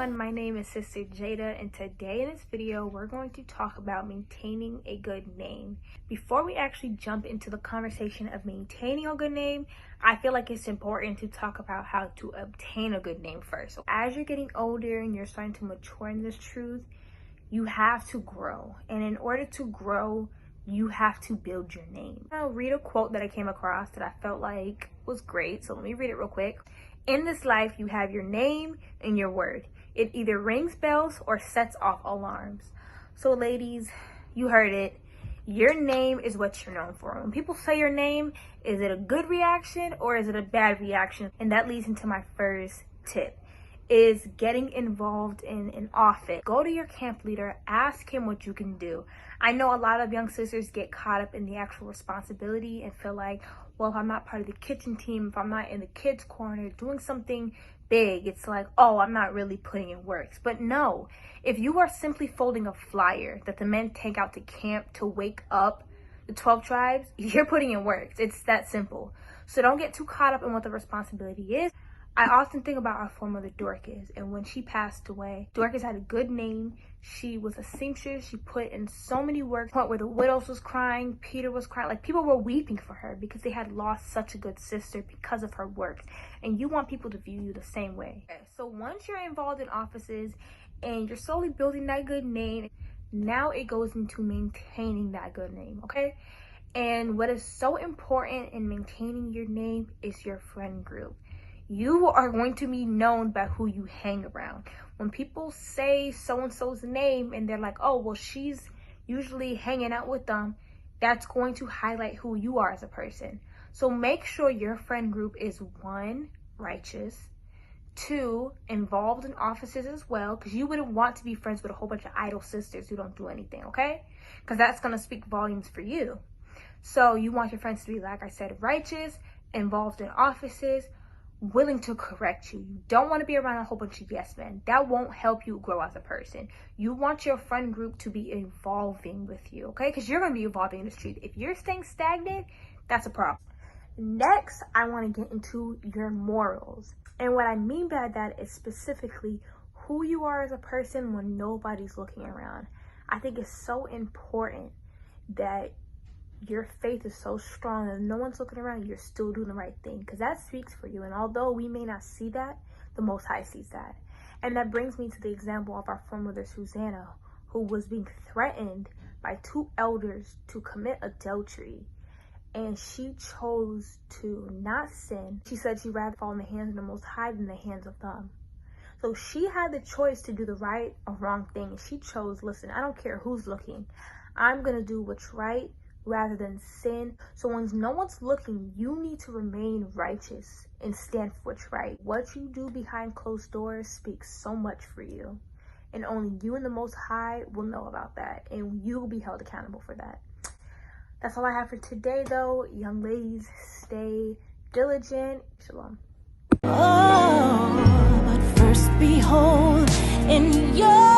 everyone, my name is Sister Jada, and today in this video we're going to talk about maintaining a good name. Before we actually jump into the conversation of maintaining a good name, I feel like it's important to talk about how to obtain a good name first. So as you're getting older and you're starting to mature in this truth, you have to grow, and in order to grow, you have to build your name. I'll read a quote that I came across that I felt like was great, so let me read it real quick. In this life, you have your name and your word. It either rings bells or sets off alarms. So ladies, you heard it. Your name is what you're known for. When people say your name, is it a good reaction or is it a bad reaction? And that leads into my first tip, is getting involved in an office. Go to your camp leader, ask him what you can do. I know a lot of young sisters get caught up in the actual responsibility and feel like, well, if I'm not part of the kitchen team, if I'm not in the kids corner doing something big, it's like, oh, I'm not really putting in work. But no, if you are simply folding a flyer that the men take out to camp to wake up the 12 tribes, you're putting in work. It's that simple. So don't get too caught up in what the responsibility is. I often think about our foremother Dorcas, and when she passed away, Dorcas had a good name. She was a seamstress. She put in so many work, point where the YDOS was crying, Peter was crying, like people were weeping for her because they had lost such a good sister because of her work. And you want people to view you the same way. So once you're involved in offices and you're slowly building that good name, now it goes into maintaining that good name, okay? And what is so important in maintaining your name is your friend group. You are going to be known by who you hang around. When people say so-and-so's name and they're like, oh, well, she's usually hanging out with them, that's going to highlight who you are as a person. So make sure your friend group is 1, righteous, 2, involved in offices as well, because you wouldn't want to be friends with a whole bunch of idle sisters who don't do anything, okay? Because that's going to speak volumes for you. So you want your friends to be, like I said, righteous, involved in offices, willing to correct you. You don't want to be around a whole bunch of yes men. That won't help you grow as a person. You want your friend group to be evolving with you, okay? Because you're going to be evolving in the street. If you're staying stagnant, that's a problem. Next, I want to get into your morals. And what I mean by that is specifically who you are as a person when nobody's looking around. I think it's so important that your faith is so strong and no one's looking around, you're still doing the right thing, because that speaks for you. And although we may not see that, the Most High sees that. And that brings me to the example of our foremother Susanna, who was being threatened by 2 elders to commit adultery, and she chose to not sin. She said she'd rather fall in the hands of the Most High than the hands of them. So she had the choice to do the right or wrong thing, and she chose, listen, I don't care who's looking, I'm gonna do what's right rather than sin. So when no one's looking, you need to remain righteous and stand for what's right. What you do behind closed doors speaks so much for you, and only you and the Most High will know about that, and you will be held accountable for that. That's all I have for today, though. Young ladies, stay diligent. Shalom. Oh, but first behold in your